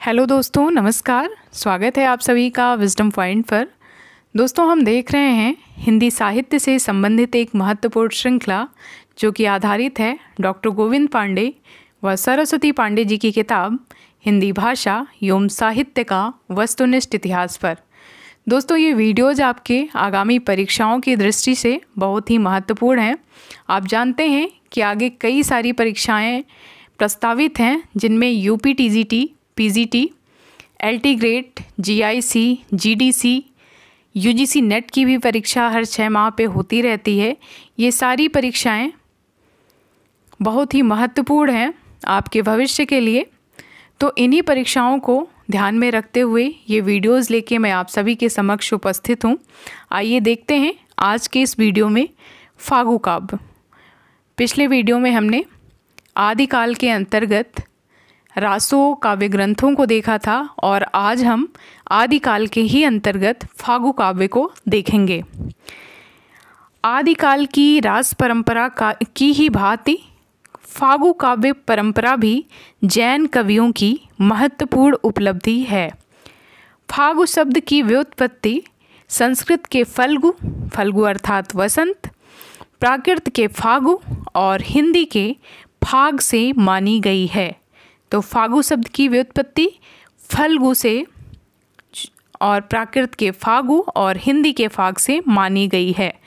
Hello दोस्तों, नमस्कार। स्वागत है आप सभी का विजडम पॉइंट पर। दोस्तों, हम देख रहे हैं हिंदी साहित्य से संबंधित एक महत्वपूर्ण श्रृंखला जो कि आधारित है डॉक्टर गोविंद पांडे व सरस्वती पांडे जी की किताब हिंदी भाषा एवं साहित्य का वस्तुनिष्ठ इतिहास पर। दोस्तों, ये वीडियोज़ आपके आगामी परीक्षाओं की दृष्टि से बहुत ही महत्वपूर्ण हैं। आप जानते हैं कि आगे कई सारी परीक्षाएं प्रस्तावित हैं जिनमें UP TGT, PGT, LT grade, GIC, GDC, UGC net की भी परीक्षा हर 6 माह पे होती रहती है। ये सारी परीक्षाएं बहुत ही महत्वपूर्ण हैं आपके भविष्य के लिए। तो इन्हीं परीक्षाओं को ध्यान में रखते हुए ये वीडियोस लेके मैं आप सभी के समक्ष उपस्थित हूँ। आइए देखते हैं आज के इस वीडियो में फागु काव्य। पिछले वीडियो में हमने आदिकाल के अंतर्गत रासों काव्य ग्रंथों को देखा था और आज हम आदिकाल के ही अंतर्गत फागु काव्य को देखेंगे। आदिकाल की रास परंपरा की ही भांति फागु काव्य परंपरा भी जैन कवियों की महत्वपूर्ण उपलब्धि है। फागु शब्द की व्युत्पत्ति संस्कृत के फल्गु, फल्गु अर्थात वसंत, प्राकृत के फागु और हिंदी के फाग से मानी गई है। तो फागु शब्द की व्युत्पत्ति फल्गु से और प्राकृत के फागु और हिंदी के फाग से मानी गई है।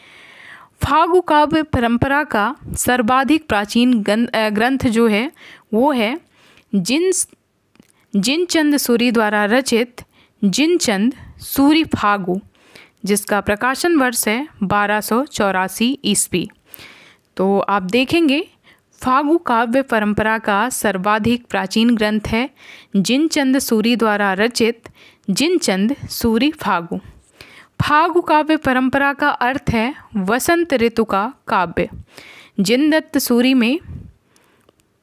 फागु काव्य परंपरा का सर्वाधिक प्राचीन ग्रंथ जो है वो है जिनचंद सूरी द्वारा रचित जिनचंद सूरी फागु, जिसका प्रकाशन वर्ष है 1284 ईस्वी। तो आप देखेंगे फागु काव्य परंपरा का सर्वाधिक प्राचीन ग्रंथ है जिनचंद सूरी द्वारा रचित जिनचंद सूरी फागु। फागु काव्य परंपरा का अर्थ है वसंत ऋतु का काव्य। जिनदत्त सूरी में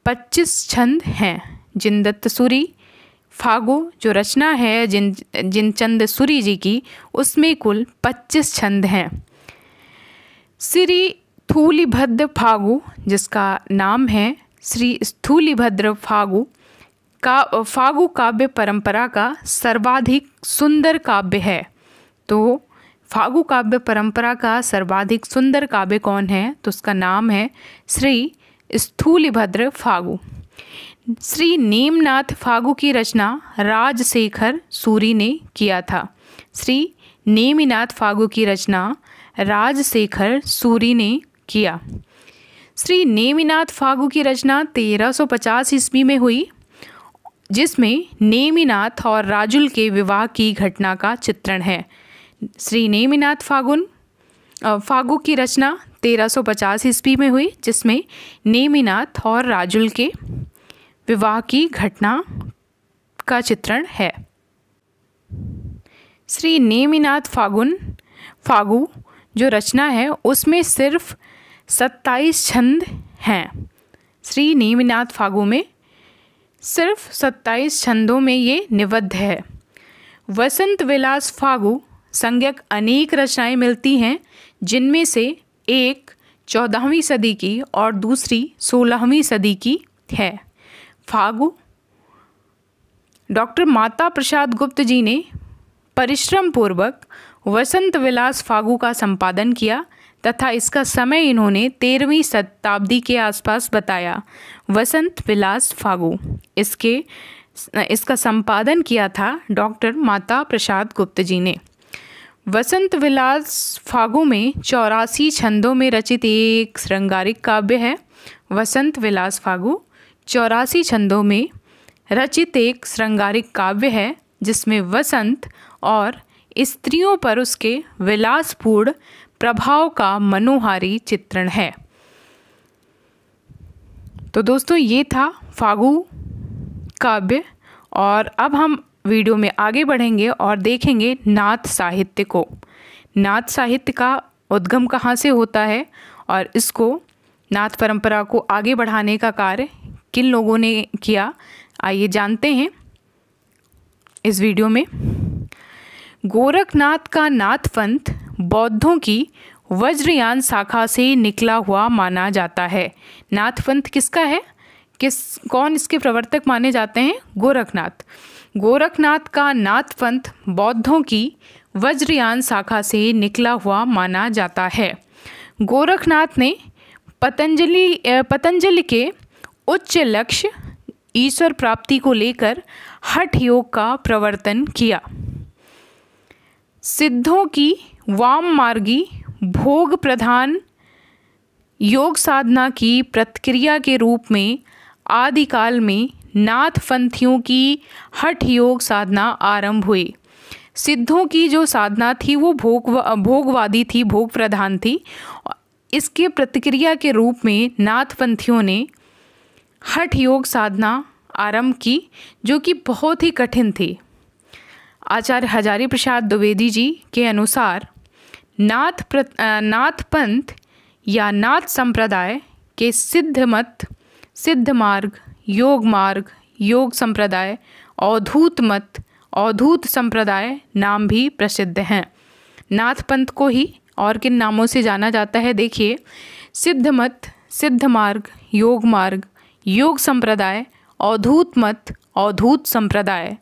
25 छंद हैं। जिनदत्त सूरी फागु जो रचना है जिनचंद सूरी जी की, उसमें कुल 25 छंद हैं। श्री स्थूलिभद्र फागु, जिसका नाम है श्री स्थूलिभद्र फागु का फागु काव्य परंपरा का सर्वाधिक सुंदर काव्य है। तो फागु काव्य परंपरा का सर्वाधिक सुंदर काव्य कौन है? तो उसका नाम है श्री स्थूलिभद्र फागु। श्री नेमिनाथ फागु की रचना राजशेखर सूरी ने किया था। श्री नेमिनाथ फागु की रचना राजशेखर सूरी ने किया। श्री नेमिनाथ फागु की रचना 1350 ईस्वी में हुई, जिसमें नेमिनाथ और राजुल के विवाह की घटना का चित्रण है। श्री नेमिनाथ फागु की रचना 1350 ईस्वी में हुई, जिसमें नेमिनाथ और राजुल के विवाह की घटना का चित्रण है। श्री नेमिनाथ फागु जो रचना है उसमें सिर्फ 27 छंद हैं। श्री नेमिनाथ फागु में सिर्फ 27 छंदों में ये निबद्ध है। वसंत विलास फागु संज्ञक अनेक रचनाएं मिलती हैं, जिनमें से एक 14वीं सदी की और दूसरी 16वीं सदी की है। फागु डॉक्टर माता प्रसाद गुप्त जी ने परिश्रम पूर्वक वसंत विलास फागु का संपादन किया तथा इसका समय इन्होंने 13वीं शताब्दी के आसपास बताया। वसंत विलास फागु इसका संपादन किया था डॉक्टर माता प्रसाद गुप्त जी ने। वसंत विलास फागु में 84 छंदों में रचित एक श्रृंगारिक काव्य है। वसंत विलास फागु 84 छंदों में रचित एक श्रृंगारिक काव्य है, जिसमें वसंत और स्त्रियों पर उसके विलासपूर्ण प्रभाव का मनोहारी चित्रण है। तो दोस्तों, ये था फागु काव्य और अब हम वीडियो में आगे बढ़ेंगे और देखेंगे नाथ साहित्य को। नाथ साहित्य का उद्गम कहाँ से होता है और इसको नाथ परंपरा को आगे बढ़ाने का कार्य किन लोगों ने किया, आइए जानते हैं इस वीडियो में। गोरखनाथ का नाथपंथ बौद्धों की वज्रयान शाखा से निकला हुआ माना जाता है। नाथपंथ किसका है? कौन इसके प्रवर्तक माने जाते हैं? गोरखनाथ। गोरखनाथ का नाथ पंथ बौद्धों की वज्रयान शाखा से निकला हुआ माना जाता है। गोरखनाथ ने पतंजलि के उच्च लक्ष्य ईश्वर प्राप्ति को लेकर हठ योग का प्रवर्तन किया। सिद्धों की वाम मार्गी भोग प्रधान योग साधना की प्रतिक्रिया के रूप में आदिकाल में नाथ पंथियों की हठ योग साधना आरंभ हुई। सिद्धों की जो साधना थी वो भोगवादी थी, भोग प्रधान थी। इसके प्रतिक्रिया के रूप में नाथ पंथियों ने हठ योग साधना आरंभ की, जो कि बहुत ही कठिन थी। आचार्य हजारी प्रसाद द्विवेदी जी के अनुसार नाथ पंथ या नाथ संप्रदाय के सिद्ध मत, सिद्ध मार्ग, योग संप्रदाय, अवधूत मत, अवधूत संप्रदाय नाम भी प्रसिद्ध हैं। नाथ पंथ को ही और किन नामों से जाना जाता है? देखिए, सिद्ध मत, सिद्ध मार्ग, योग संप्रदाय, अवधूत मत, अवधूत संप्रदाय।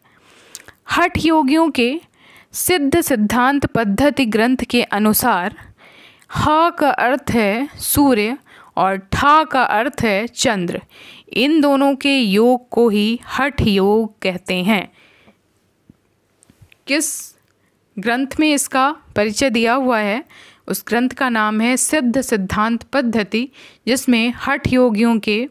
हठ योगियों के सिद्ध सिद्धांत पद्धति ग्रंथ के अनुसार ह का अर्थ है सूर्य और ठा का अर्थ है चंद्र। इन दोनों के योग को ही हठ योग कहते हैं। किस ग्रंथ में इसका परिचय दिया हुआ है? उस ग्रंथ का नाम है सिद्ध सिद्धांत पद्धति, जिसमें हठ योगियों के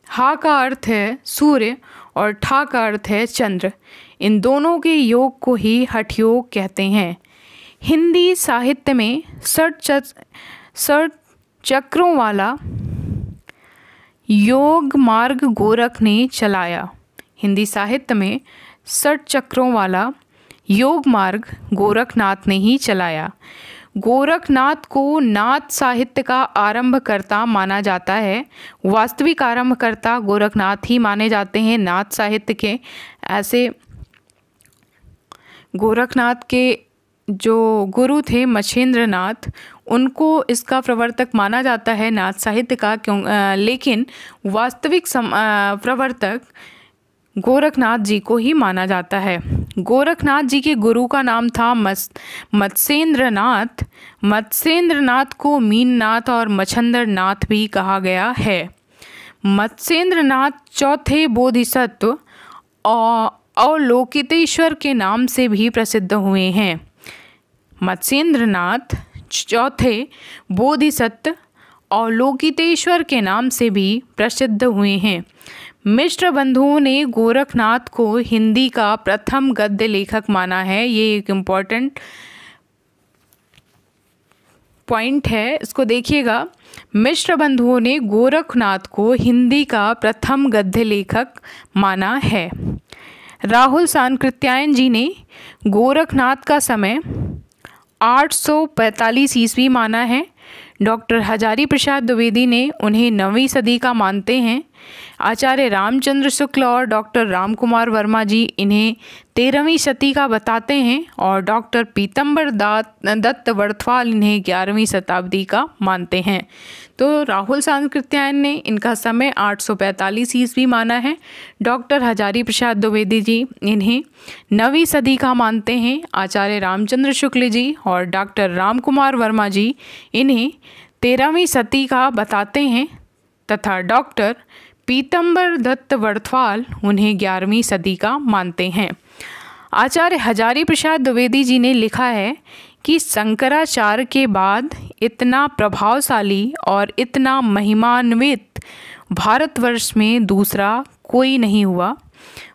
हा का अर्थ है सूर्य और ठा का अर्थ है चंद्र। इन दोनों के योग को ही हठ योग कहते हैं। हिंदी साहित्य में षट चक्रों वाला योग मार्ग गोरख ने चलाया। हिंदी साहित्य में षट चक्रों वाला योग मार्ग गोरखनाथ ने ही चलाया। गोरखनाथ को नाथ साहित्य का आरंभकर्ता माना जाता है। वास्तविक आरंभकर्ता गोरखनाथ ही माने जाते हैं नाथ साहित्य के। ऐसे गोरखनाथ के जो गुरु थे मच्छेंद्र नाथ, उनको इसका प्रवर्तक माना जाता है नाथ साहित्य का, लेकिन वास्तविक प्रवर्तक गोरखनाथ जी को ही माना जाता है। गोरखनाथ जी के गुरु का नाम था मत्स्येंद्र नाथ। मत्स्येंद्र नाथ को मीननाथ और मच्छंदर नाथ भी कहा गया है। मत्स्येंद्र नाथ चौथे बोधिसत्व अवलोकितेश्वर के नाम से भी प्रसिद्ध हुए हैं। मत्स्येंद्र नाथ चौथे बोधिसत्व अवलोकितेश्वर के नाम से भी प्रसिद्ध हुए हैं। मिश्र बंधुओं ने गोरखनाथ को हिंदी का प्रथम गद्य लेखक माना है। ये एक इम्पॉर्टेंट पॉइंट है, इसको देखिएगा। मिश्र बंधुओं ने गोरखनाथ को हिंदी का प्रथम गद्य लेखक माना है। राहुल सांकृत्यायन जी ने गोरखनाथ का समय 845 ईस्वी माना है। डॉक्टर हजारी प्रसाद द्विवेदी ने उन्हें 9वीं सदी का मानते हैं। आचार्य रामचंद्र शुक्ल और डॉक्टर रामकुमार वर्मा जी इन्हें 13वीं शती का बताते हैं और डॉक्टर पीतम्बर दत्त वर्थवाल इन्हें 11वीं शताब्दी का मानते हैं। तो राहुल सांकृत्यायन ने इनका समय 845 ईस्वी माना है। डॉक्टर हजारी प्रसाद द्विवेदी जी इन्हें 9वीं सदी का मानते हैं। आचार्य रामचंद्र शुक्ल जी और डॉक्टर रामकुमार वर्मा जी इन्हें 13वीं शती का बताते हैं तथा डॉक्टर पीतम्बर दत्त वर्थवाल उन्हें 11वीं सदी का मानते हैं। आचार्य हजारी प्रसाद द्विवेदी जी ने लिखा है कि शंकराचार्य के बाद इतना प्रभावशाली और इतना महिमान्वित भारतवर्ष में दूसरा कोई नहीं हुआ।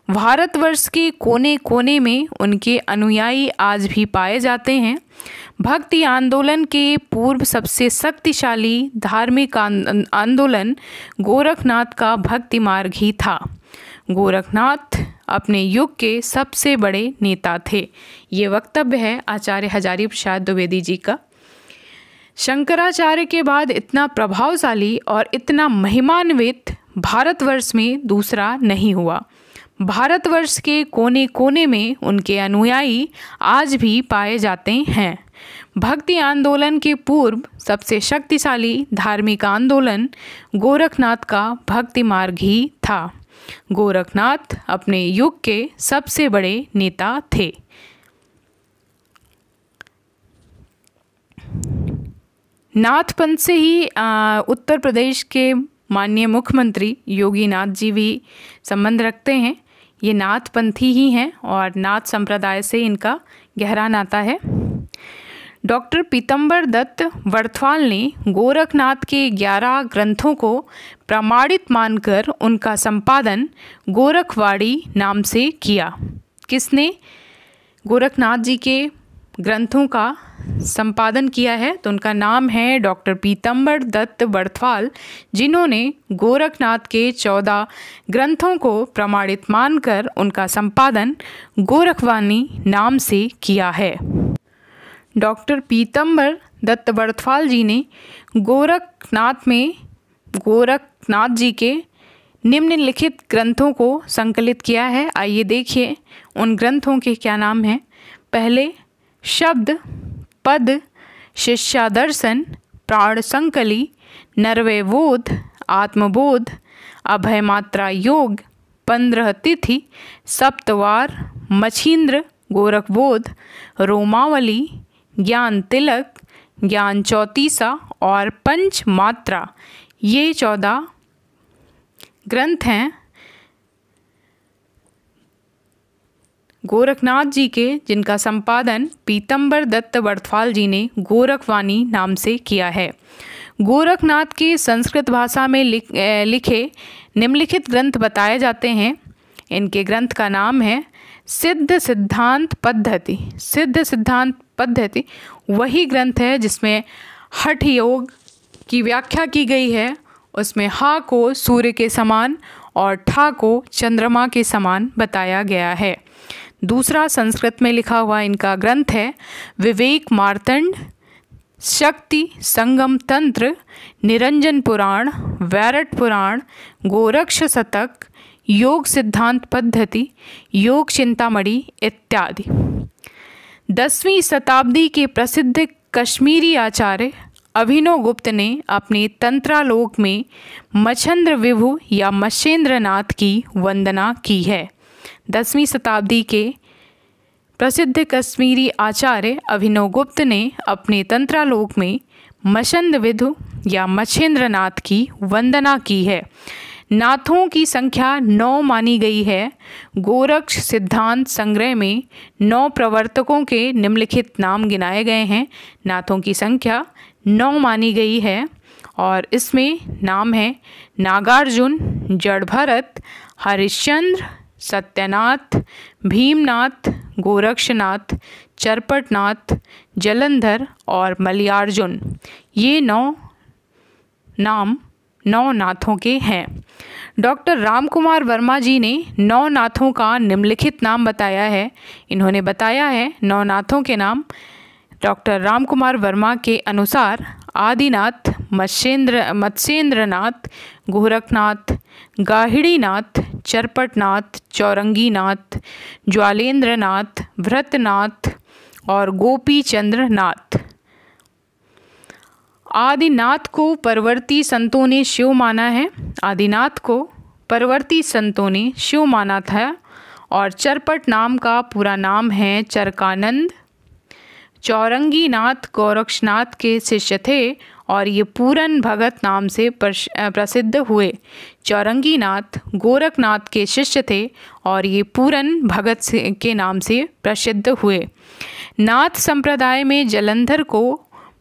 भारतवर्ष के कोने कोने में उनके अनुयायी आज भी पाए जाते हैं। भक्ति आंदोलन के पूर्व सबसे शक्तिशाली धार्मिक आंदोलन गोरखनाथ का भक्ति मार्ग ही था। गोरखनाथ अपने युग के सबसे बड़े नेता थे। ये वक्तव्य है आचार्य हजारी प्रसाद द्विवेदी जी का। शंकराचार्य के बाद इतना प्रभावशाली और इतना महिमान्वित भारतवर्ष में दूसरा नहीं हुआ। भारतवर्ष के कोने कोने में उनके अनुयायी आज भी पाए जाते हैं। भक्ति आंदोलन के पूर्व सबसे शक्तिशाली धार्मिक आंदोलन गोरखनाथ का भक्ति मार्ग ही था। गोरखनाथ अपने युग के सबसे बड़े नेता थे। नाथपंथ से ही उत्तर प्रदेश के माननीय मुख्यमंत्री योगीनाथ जी भी संबंध रखते हैं। ये नाथपंथी ही हैं और नाथ संप्रदाय से इनका गहरा नाता है। डॉक्टर पीतम्बर दत्त वड़थवाल ने गोरखनाथ के 11 ग्रंथों को प्रमाणित मानकर उनका संपादन गोरखवाणी नाम से किया। किसने गोरखनाथ जी के ग्रंथों का संपादन किया है? तो उनका नाम है डॉक्टर पीतम्बर दत्त वड़थवाल, जिन्होंने गोरखनाथ के 14 ग्रंथों को प्रमाणित मानकर उनका संपादन गोरखवाणी नाम से किया है। डॉक्टर पीतम्बर दत्त वड़थवाल जी ने गोरखनाथ जी के निम्नलिखित ग्रंथों को संकलित किया है। आइए देखिए उन ग्रंथों के क्या नाम हैं। पहले शब्द पद शिष्यादर्शन, प्राण संकली, नरवैबोध, आत्मबोध, अभय मात्रा योग, 15 तिथि, सप्तवार, मछींद्र, गोरखबोध, रोमावली, ज्ञान तिलक, ज्ञान चौतीसा और पंच मात्रा, ये 14 ग्रंथ हैं गोरखनाथ जी के, जिनका संपादन पीतम्बर दत्त वड़थवाल जी ने गोरखवाणी नाम से किया है। गोरखनाथ के संस्कृत भाषा में लिखे निम्नलिखित ग्रंथ बताए जाते हैं। इनके ग्रंथ का नाम है सिद्ध सिद्धांत पद्धति। सिद्ध सिद्धांत पद्धति वही ग्रंथ है जिसमें हठ योग की व्याख्या की गई है। उसमें हा को सूर्य के समान और ठा को चंद्रमा के समान बताया गया है। दूसरा संस्कृत में लिखा हुआ इनका ग्रंथ है विवेक मार्तंड, शक्ति संगम तंत्र, निरंजन पुराण, वैरट पुराण, गोरक्ष शतक, योग सिद्धांत पद्धति, योग चिंतामणि इत्यादि। 10वीं शताब्दी के प्रसिद्ध कश्मीरी आचार्य अभिनव गुप्त ने अपने तंत्रालोक में मच्छंद्र विभु या मच्छेंद्रनाथ की वंदना की है। 10वीं शताब्दी के प्रसिद्ध कश्मीरी आचार्य अभिनव गुप्त ने अपने तंत्रालोक में मच्छंद्र विभु या मच्छेंद्रनाथ की वंदना की है। नाथों की संख्या 9 मानी गई है। गोरक्ष सिद्धांत संग्रह में 9 प्रवर्तकों के निम्नलिखित नाम गिनाए गए हैं। नाथों की संख्या 9 मानी गई है और इसमें नाम है नागार्जुन, जड़भरत, हरिश्चंद्र, सत्यनाथ, भीमनाथ, गोरक्षनाथ, चरपटनाथ, जलंधर और मलयार्जुन। ये 9 नाम 9 नाथों के हैं। डॉक्टर रामकुमार वर्मा जी ने 9 नाथों का निम्नलिखित नाम बताया है। इन्होंने बताया है 9 नाथों के नाम। डॉक्टर रामकुमार वर्मा के अनुसार आदिनाथ, मत्स्येंद्रनाथ, गोरखनाथ, गाहिड़ीनाथ, चरपटनाथ, चौरंगीनाथ, ज्वालेंद्रनाथ, भरतनाथ और गोपीचंद्र नाथ। आदिनाथ को परवर्ती संतों ने शिव माना है। आदिनाथ को परवर्ती संतों ने शिव माना था और चरपट नाम का पूरा नाम है चरकानंद। चौरंगीनाथ गोरक्षनाथ के शिष्य थे और ये पूरन भगत नाम से प्रसिद्ध हुए। चौरंगीनाथ गोरखनाथ के शिष्य थे और ये पूरन भगत के नाम से प्रसिद्ध हुए। नाथ संप्रदाय में जलंधर को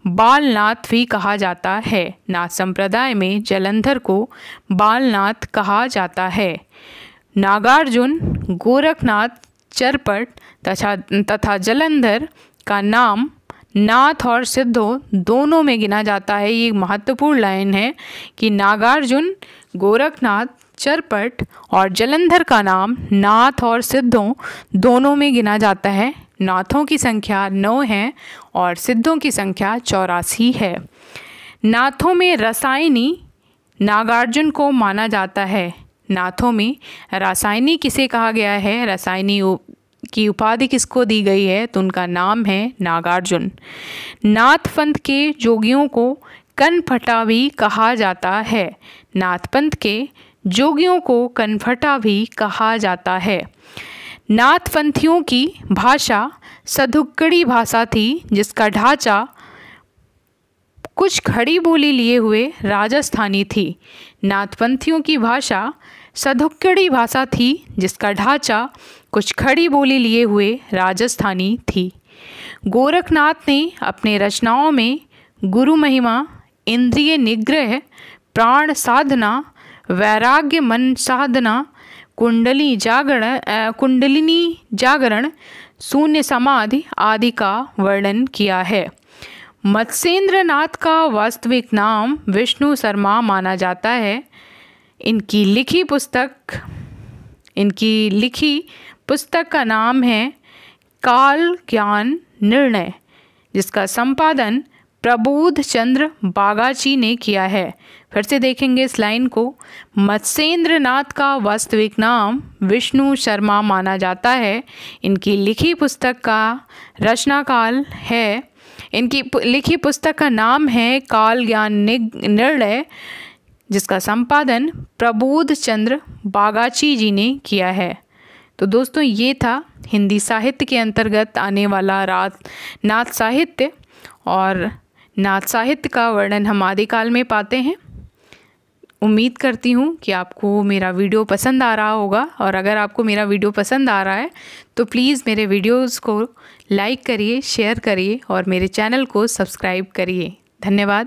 बालनाथ भी कहा जाता है। नाथ संप्रदाय में जलंधर को बालनाथ कहा जाता है। नागार्जुन, गोरखनाथ, चरपट तथा जलंधर का नाम नाथ और सिद्धों दोनों में गिना जाता है। ये महत्वपूर्ण लाइन है कि नागार्जुन, गोरखनाथ, चरपट और जलंधर का नाम नाथ और सिद्धों दोनों में गिना जाता है। नाथों की संख्या 9 है और सिद्धों की संख्या 84 है। नाथों में रसायनी नागार्जुन को माना जाता है। नाथों में रसायनी किसे कहा गया है? रसायनी की उपाधि किसको दी गई है, तो उनका नाम है नागार्जुन। नाथ पंथ के जोगियों को कनफटा भी कहा जाता है। नाथ पंथ के जोगियों को कनफटा भी कहा जाता है। नाथ पंथियों की भाषा सधुक्कड़ी भाषा थी, जिसका ढांचा कुछ खड़ी बोली लिए हुए राजस्थानी थी। नाथपंथियों की भाषा सधुक्कड़ी भाषा थी, जिसका ढांचा कुछ खड़ी बोली लिए हुए राजस्थानी थी। गोरखनाथ ने अपने रचनाओं में गुरु महिमा, इंद्रिय निग्रह, प्राण साधना, वैराग्य मन साधना, कुंडलिनी जागरण, शून्य समाधि आदि का वर्णन किया है। मत्स्येंद्र नाथ का वास्तविक नाम विष्णु शर्मा माना जाता है। इनकी लिखी पुस्तक का नाम है काल ज्ञान निर्णय, जिसका संपादन प्रबोध चंद्र बागाची ने किया है। फिर से देखेंगे इस लाइन को। मत्स्येंद्र नाथ का वास्तविक नाम विष्णु शर्मा माना जाता है। इनकी लिखी पुस्तक का रचनाकाल है, इनकी लिखी पुस्तक का नाम है काल ज्ञान निर्णय, जिसका संपादन प्रबोध चंद्र बागाची जी ने किया है। तो दोस्तों ये था हिंदी साहित्य के अंतर्गत आने वाला नाथ साहित्य, और नाथ साहित्य का वर्णन हम आदिकाल में पाते हैं। उम्मीद करती हूँ कि आपको मेरा वीडियो पसंद आ रहा होगा, और अगर आपको मेरा वीडियो पसंद आ रहा है तो प्लीज़ मेरे वीडियोस को लाइक करिए, शेयर करिए और मेरे चैनल को सब्सक्राइब करिए। धन्यवाद।